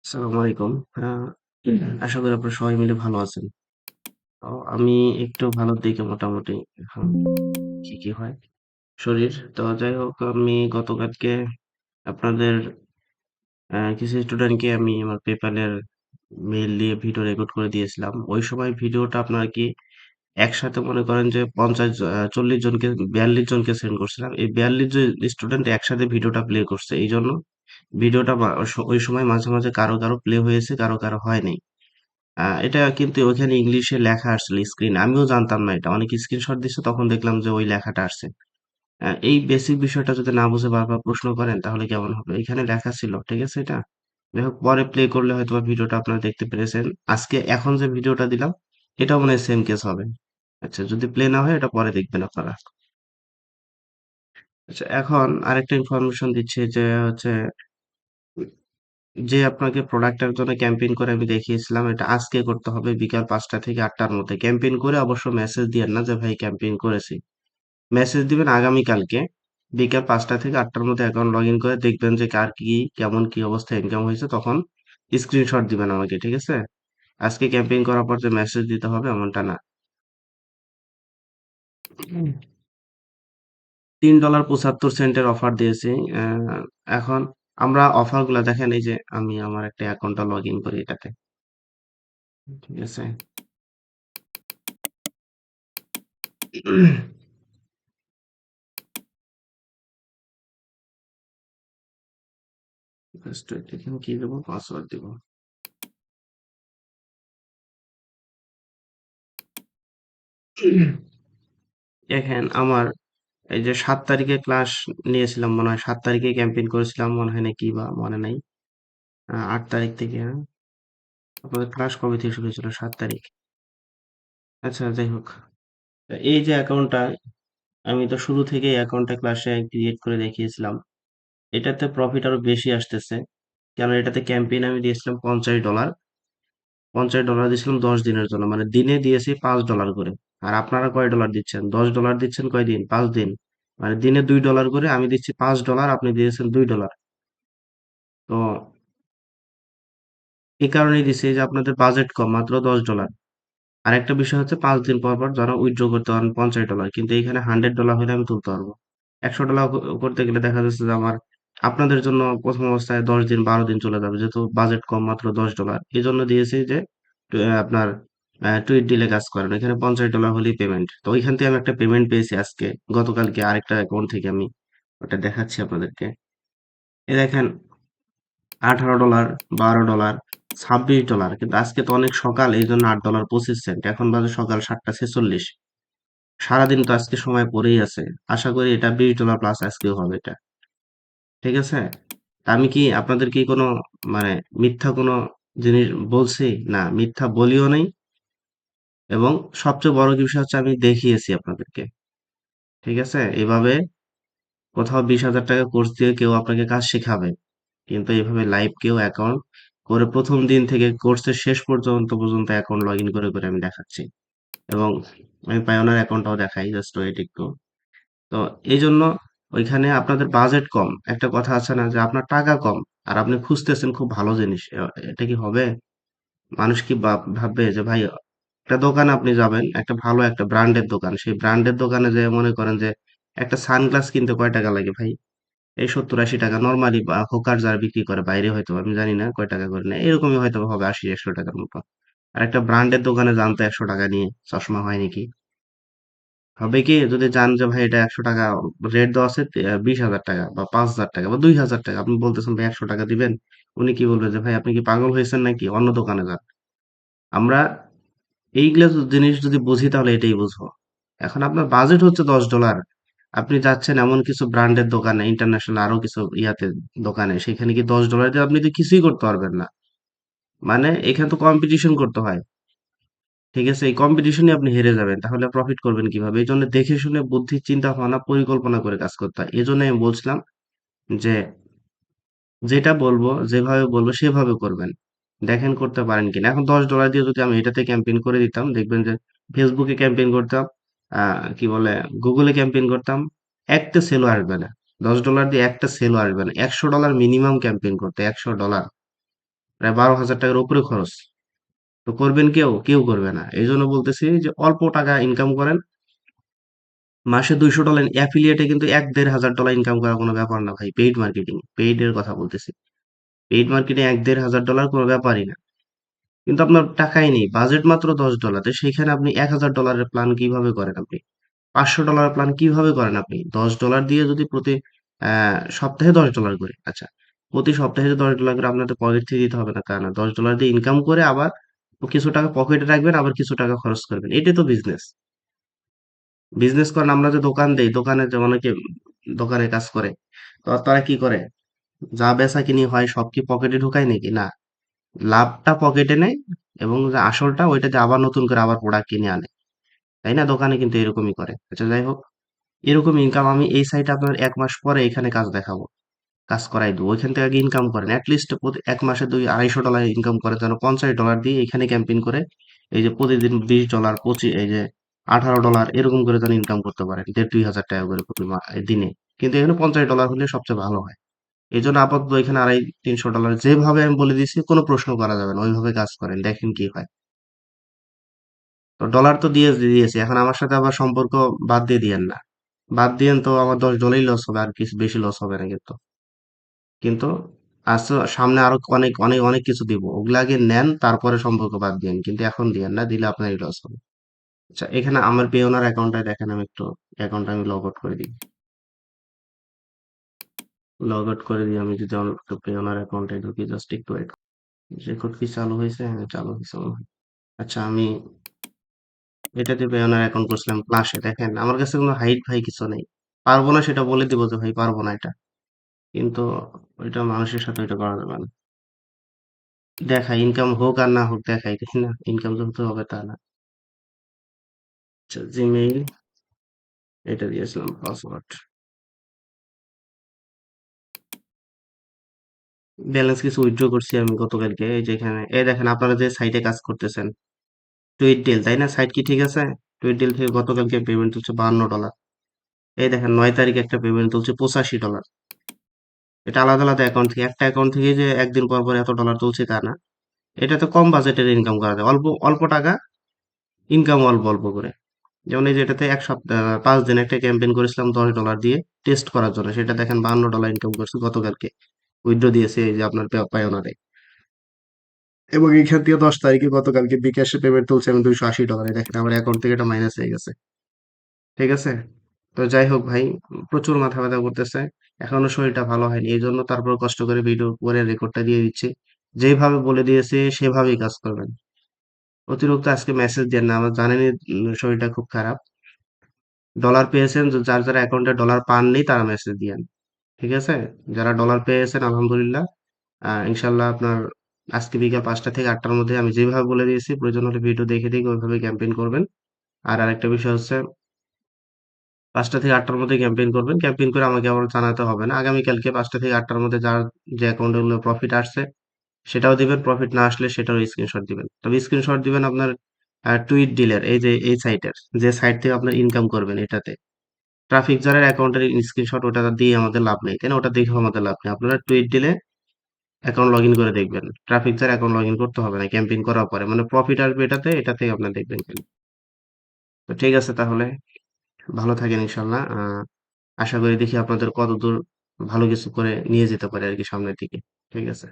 আসসালামু আলাইকুম। আ আশা করি আপনারা সবাই মিলে ভালো আছেন। আমি একটু ভালোর দিকে মোটামুটি এখন কি হয় শরীর। তো যাই হোক আমি গতকালকে আপনাদের কিছু স্টুডেন্টকে আমি আমার PayPal এর মেইল দিয়ে ভিডিও রেকর্ড করে দিয়েছিলাম। ওই সময় ভিডিওটা আপনারা কি একসাথে মনে করেন যে ৫০ ৪০ জনকে ৪২ জনকে সেন্ড করছিলাম। এই ৪২ জন স্টুডেন্ট একসাথে ভিডিওটা প্লে করছে। এইজন্য ভিডিওটা ওই সময় মাঝে মাঝে কারো প্লে হয়েছে, কারো হয় নাই। এটা কিন্তু ওইখানে ইংলিশে লেখা আসছিল স্ক্রিন। আমিও জানতাম না এটা। অনেক স্ক্রিনশট দিছে তখন দেখলাম যে ওই লেখাটা আসছে। এই বেসিক বিষয়টা যদি না বুঝে বারবার প্রশ্ন করেন তাহলে কেমন হবে? এখানে লেখা ছিল, ঠিক আছে এটা? যাই হোক পরে প্লে করলে হয়তোবা ভিডিওটা আপনারা দেখতে পেরেছেন। এখন যে ভিডিওটা দিলাম এটাও মনে হয় সেম কেস হবে। আচ্ছা যদি প্লে না হয় এটা পরে দেখবেন আপনারা। আচ্ছা এখন আরেকটা ইনফরমেশন দিচ্ছি যে হচ্ছে যে আপনাকে প্রোডাক্টের জন্য ক্যাম্পেইন করে আমি দেখিয়েছিলাম এটা আজকে করতে হবে বিকাল ৫টা থেকে ৮টার মধ্যে। ক্যাম্পেইন করে অবশ্য মেসেজ দিয়েন না যে ভাই ক্যাম্পেইন করেছি। মেসেজ দিবেন আগামীকালকে বিকাল ৫টা থেকে ৮টার মধ্যে অ্যাকাউন্ট লগ ইন করে দেখবেন যে কার কি কেমন কি অবস্থা ইনকাম হয়েছে তখন স্ক্রিনশট দিবেন আমাকে, ঠিক আছে? আজকে ক্যাম্পেইন করার পর যে মেসেজ দিতে হবে এমনটা না। $৩.৭৫ অফার দিয়েছি। এখন আমরা অফারগুলা দেখেন এই যে আমি আমার একটা অ্যাকাউন্টটা লগ ইন করি এটাতে, ঠিক আছে? জাস্ট এখানে কি দেবো? পাসওয়ার্ড দিব। দেখেন আমার এই যে ৭ তারিখে ক্লাস নিয়েছিলাম মনে হয় ৭ তারিখে ক্যাম্পেইন করেছিলাম মনে হয় নাকি বা মনে নাই। ৮ তারিখ থেকে আপনাদের ক্লাস কবে থেকে শুরু হয়েছিল? ৭ তারিখ। আচ্ছা যাই হোক। এই যে অ্যাকাউন্টটা আমি তো শুরু থেকেই অ্যাকাউন্টটা ক্লাসে ক্রিয়েট করে দেখিয়েছিলাম। এটাতে প্রফিট আরো বেশি আসতেছে। কারণ এটাতে ক্যাম্পেইন আমি দিয়েছিলাম $৫০। $৫০ দিয়েছিলাম ১০ দিনের জন্য। মানে দিনে দিয়েছি $৫ করে। আর আপনারা কয় ডলার দিচ্ছেন? $১০ দিচ্ছেন কয়দিন? ৫ দিন। মানে দিনে $২ করে আমি দিচ্ছি $৫, আপনি দিয়েছেন $২। তো এই কারণেই দিছি যে আপনাদের বাজেট কম, মাত্র $১০। আরেকটা বিষয় হচ্ছে ৫ দিন পর পর যারা উইথড্র করতে পারেন $৫০। কিন্তু এইখানে $100 হলে আমি তুলতে পারবো। $১০০ করতে গেলে দেখা যাচ্ছে যে আমার আপনাদের জন্য প্রথম অবস্থায় ১০ দিন ১২ দিন চলে যাবে যেহেতু বাজেট কম মাত্র $১০। এই জন্য দিয়েছি যে আপনার টুইট দিলে কাজ করেন এখানে $৫০ হলেই পেমেন্ট। তো ওইখান থেকে আমি একটা পেমেন্ট পেয়েছি আজকে গতকালকে আরেকটা অ্যাকাউন্ট থেকে আমি ওটা দেখাচ্ছি আপনাদেরকে। এই দেখেন $১৮, $১২, $২৬। কিন্তু আজকে তো অনেক সকাল এই জন্য $৮.২৫। এখন বাজে সকাল ৭টা ৪৬। সারাদিন তো আজকে সময় পড়েই আছে। আশা করি এটা $২০ প্লাস আজকেও হবে এটা। ঠিক আছে? তা আমি কি আপনাদের কি কোনো মানে মিথ্যা কোনো জিনিস বলছি? না, মিথ্যা বলিও নাই এবং সবচেয়ে বড় বিষয় হচ্ছে আমি দেখিয়েছি আপনাদেরকে। ঠিক আছে? এভাবে কোথাও ৳২০,০০০ কোর্স দিয়ে কেউ আপনাকে কাজ শেখাবে। কিন্তু এভাবে লাইভ কেউ অ্যাকাউন্ট করে ১ম দিন থেকে কোর্সের শেষ পর্যন্ত অ্যাকাউন্ট লগ ইন করে আমি দেখাচ্ছি। এবং আমি পায়োনিয়ার অ্যাকাউন্টটাও দেখাই। জাস্ট ওয়েট একটু। তো এইজন্য ওইখানে আপনাদের বাজেট কম। একটা কথা আছে না যে আপনার টাকা কম আর আপনি খুঁজতেছেন খুব ভালো জিনিস। এটা কি হবে? মানুষ কি ভাববে যে ভাই একটা দোকানে আপনি যাবেন, একটা ভালো একটা ব্র্যান্ডের দোকান। সেই ব্র্যান্ডের দোকানে যেয়ে মনে করেন যে একটা সানগ্লাস কিনতে কয় টাকা লাগে ভাই? এই ৳৭০-৮০ নরমালি বা হকার যারা বিক্রি করে বাইরে হয়তোবা আমি জানি না কয় টাকা করে নেয়। এরকমই হয়তোবা হবে ৳৮০-১০০ র মতো। আর একটা ব্র্যান্ডের দোকানে যান তো ৳১০০ নিয়ে চশমা হয় নাকি? হবে কি যদি জান যে ভাই এটা ৳১০০ রেট দেওয়া আছে ৳২০,০০০ বা ৳৫,০০০ বা ৳২,০০০ আপনি বলতেছেন ভাই ৳১০০ দিবেন। উনি কি বলবে যে ভাই আপনি কি পাগল হয়েছেন নাকি? অন্য দোকানে যান। আমরা এইগুলা জিনিস যদি বুঝি তাহলে এটাই বুঝবো। এখন আপনার বাজেট হচ্ছে $১০। আপনি যাচ্ছেন এমন কিছু ব্র্যান্ডের দোকানে, ইন্টারন্যাশনাল আরো কিছু ইয়াতে দোকানে, সেখানে কি $১০ দিয়ে আপনি তো কিছুই করতে পারবেন না। মানে এখানে তো কম্পিটিশন করতে হয়। ঠিক আছে? এই কম্পিটিশনে আপনি হেরে যাবেন। তাহলে প্রফিট করবেন কিভাবে? এজন্য দেখে শুনে বুদ্ধি, চিন্তা ভাবনা, পরিকল্পনা করে কাজ করতে হয়। এজন্যই আমি বলছিলাম যে যেটা বলবো, যেভাবে বলবো সেভাবে করবেন। দেখেন করতে পারেন কিনা। এখন $১০ দিয়ে যদি আমি এটাতে ক্যাম্পেইন করে দিতাম, দেখবেন যে ফেসবুকে ক্যাম্পেইন করতাম, আ কি বলে গুগলে ক্যাম্পেইন করতাম, একটা সেলও আসবে না। $১০ দিয়ে একটা সেলও আসবে না। $১০০ মিনিমাম ক্যাম্পেইন করতে $১০০। প্রায় 12,000 টাকার উপরে খরচ। তো করবেন কেউ? কেউ করবে না। এই জন্য বলতেছি যে অল্প টাকা ইনকাম করেন। মাসে $200 অ্যাফিলিয়েটে কিন্তু 1-1.5 হাজার ইনকাম করা কোনো ব্যাপার না ভাই। পেইড মার্কেটিং, পেইড এর কথা বলতেছি। পেইড মার্কেটিং 1-1.5 হাজার কোনো ব্যাপারই না। কিন্তু আপনার টাকাই নেই, বাজেট মাত্র $10, তো সেইখানে আপনি $1,000 প্ল্যান কিভাবে করেন আপনি? $500 প্ল্যান কিভাবে করেন আপনি? $10 দিয়ে যদি প্রতি সপ্তাহে $10 করে, আচ্ছা, প্রতি সপ্তাহে যে $10 করে আপনাদের পকেট থেকে দিতে হবে না তা না। $10 দিয়ে ইনকাম করে আবার কিছু টাকা পকেটে রাখবেন, আবার কিছু টাকা খরচ করবেন। এটাই তো বিজনেস। বিজনেস করেন, আমরা যে দোকান দেই, দোকানে যে অনেকে দোকানে কাজ করে, তো তারা কি করে? যা বেচা কিনি হয় সব কি পকেটে ঢুকায় নাকি? না, লাভটা পকেটে নেয় এবং যে আসলটা ওইটা দিয়ে আবার নতুন করে আবার প্রোডাক্ট কিনে আনে। তাই না? দোকানে কিন্তু এরকমই করে। আচ্ছা, যাই হোক, এরকম ইনকাম আমি এই সাইটে আপনার 1 মাস পরে এখানে কাজ দেখাবো, কাজ করাই দেবো। ওইখান থেকে আগে ইনকাম করেন, অ্যাটলিস্ট প্রতি 1 মাসে $200-250 ইনকাম করে, যেন $50 দিয়ে এখানে ক্যাম্পেইন করে এই যে প্রতিদিন $20, 25, এই যে $18 এরকম করে যেন ইনকাম করতে পারেন, 1,500-2,000 টাকা করে প্রতি দিনে। কিন্তু এখানে $50 হলে সবচেয়ে ভালো হয়। এই জন্য আপাতত এখানে 250-300 ডলার যেভাবে আমি বলে দিচ্ছি কোনো প্রশ্ন করা যাবে না, ওইভাবে কাজ করেন, দেখেন কি হয়। তো ডলার তো দিয়েছি, এখন আমার সাথে আবার সম্পর্ক বাদ দিয়ে দিয়েন না। বাদ দিয়েন তো আমার $10 লস হবে, আর কিছু বেশি লস হবে না কিন্তু। কিন্তু সামনে আরো অনেক অনেক অনেক কিছু দিব, ওগুলা আগে নেন, তারপরে সম্পর্ক বাদ দিয়েন, কিন্তু এখন দিয়েন না, দিলে আপনারই লস হবে। আচ্ছা, এখানে আমার পেওনার অ্যাকাউন্টটা দেখেন, আমি একটু অ্যাকাউন্ট আমি লগ আউট করে দিই। লগ আউট করে দিই, আমি যদি আমার একটু পেওনার অ্যাকাউন্টে ঢুকি, জাস্ট একটু ওয়েট। রেকর্ড কি চালু হয়েছে? হ্যাঁ, চালু হয়েছে মনে হয়। আচ্ছা, আমি এটা দিয়ে পেওনার অ্যাকাউন্ট করছিলাম প্লাসে, দেখেন আমার কাছে কোনো হাইট ভাই কিছু নেই। পারবো না সেটা বলে দিব যে ভাই পারবো না এটা, কিন্তু ওইটা মানুষের সাথে ওইটা করা যাবে না। দেখাই ইনকাম হোক আর না হোক, দেখাই, তাই না? ইনকাম তো হতে হবে তা না। আচ্ছা, জিমেইল, এটা দিয়েছিলাম পাসওয়ার্ড। ব্যালেন্স কিছু উইথড্র করছি আমি গতকালকে, এই যে এখানে এই দেখেন, আপনারা যে সাইটে কাজ করতেছেন, টুইট ডিল, তাই না? সাইট কি ঠিক আছে? টুইট ডিল থেকে গতকালকে পেমেন্ট তুলছে $52। এই দেখেন 9 তারিখে একটা পেমেন্ট তুলছে $85। এটা আলাদা আলাদা অ্যাকাউন্ট থেকে, একটা অ্যাকাউন্ট থেকে যে একদিন পর পর এত ডলার তুলছে তা না। এটা তো কম বাজেটের ইনকাম করা যায়, অল্প অল্প টাকা ইনকাম, অল্প অল্প করে। যেমন এই যে এটাতে 1 সপ্তাহ 5 দিন একটা ক্যাম্পেইন করেছিলাম $10 দিয়ে টেস্ট করার জন্য, সেটা দেখেন $52 ইনকাম করছে গতকালকে। উইথড্র দিয়েছে এই যে আপনার পায়োনারে। এবং এইখান থেকে 10 তারিখে গতকালকে বিকাশে পেমেন্ট তুলছে আমি $280, দেখেন আমার অ্যাকাউন্ট থেকে এটা মাইনাস হয়ে গেছে। ঠিক আছে? তো যাই হোক ভাই, প্রচুর মাথা ব্যথা করতেছে। এখনো শরীরটা ভালো হয়নি, এই জন্য তারপর কষ্ট করে ভিডিও করে রেকর্ডটা দিয়ে দিচ্ছি। যেভাবে বলে দিয়েছে সেভাবেই কাজ করবেন। অতিরিক্ত আজকে মেসেজ দেন না, আমার জানেনই শরীরটা খুব খারাপ। ডলার পেয়েছেন, যার যারা অ্যাকাউন্টে ডলার পাননি তারা মেসেজ দিয়েন। ঠিক আছে? যারা ডলার পেয়েছেন আলহামদুলিল্লাহ, ইনশাল্লাহ আপনার আজকে বিকাল 5টা থেকে 8টার মধ্যে আমি যেভাবে বলে দিয়েছি, প্রয়োজন হলে ভিডিও দেখে দেখে ওইভাবে ক্যাম্পেইন করবেন। আর আরেকটা বিষয় হচ্ছে, 5টা থেকে 8টার মধ্যে ক্যাম্পেইন করবেন। ক্যাম্পেইন করে আমাকে আবার জানাতে হবে না। আগামীকালকে 5টা থেকে 8টার মধ্যে যার যে অ্যাকাউন্টে গুলো প্রফিট আসছে সেটাও দিবেন, প্রফিট না আসলে সেটারও স্ক্রিনশট দিবেন। তবে স্ক্রিনশট দিবেন আপনার টুইট ডিলের, এই যে এই সাইটের, যে সাইট থেকে আপনার ইনকাম করবেন এটাতে। ট্রাফিক জারের অ্যাকাউন্টের স্ক্রিনশট ওটা দিয়ে আমাদের লাভ নেই, তাই না? ওটা দেখেও আমাদের লাভ নেই। আপনারা টুইট দিলে অ্যাকাউন্ট লগ ইন করে দেখবেন। ট্রাফিক জার অ্যাকাউন্ট লগ ইন করতে হবে না ক্যাম্পেইন করার পরে, মানে প্রফিট আসবে এটাতে, এটা থেকে আপনার দেখবেন খালি। তো ঠিক আছে তাহলে, ভালো থাকেন ইনশাল্লাহ। আশা করি দেখি আপনাদের কতদূর ভালো কিছু করে নিয়ে যেতে পারে আর কি সামনের দিকে। ঠিক আছে?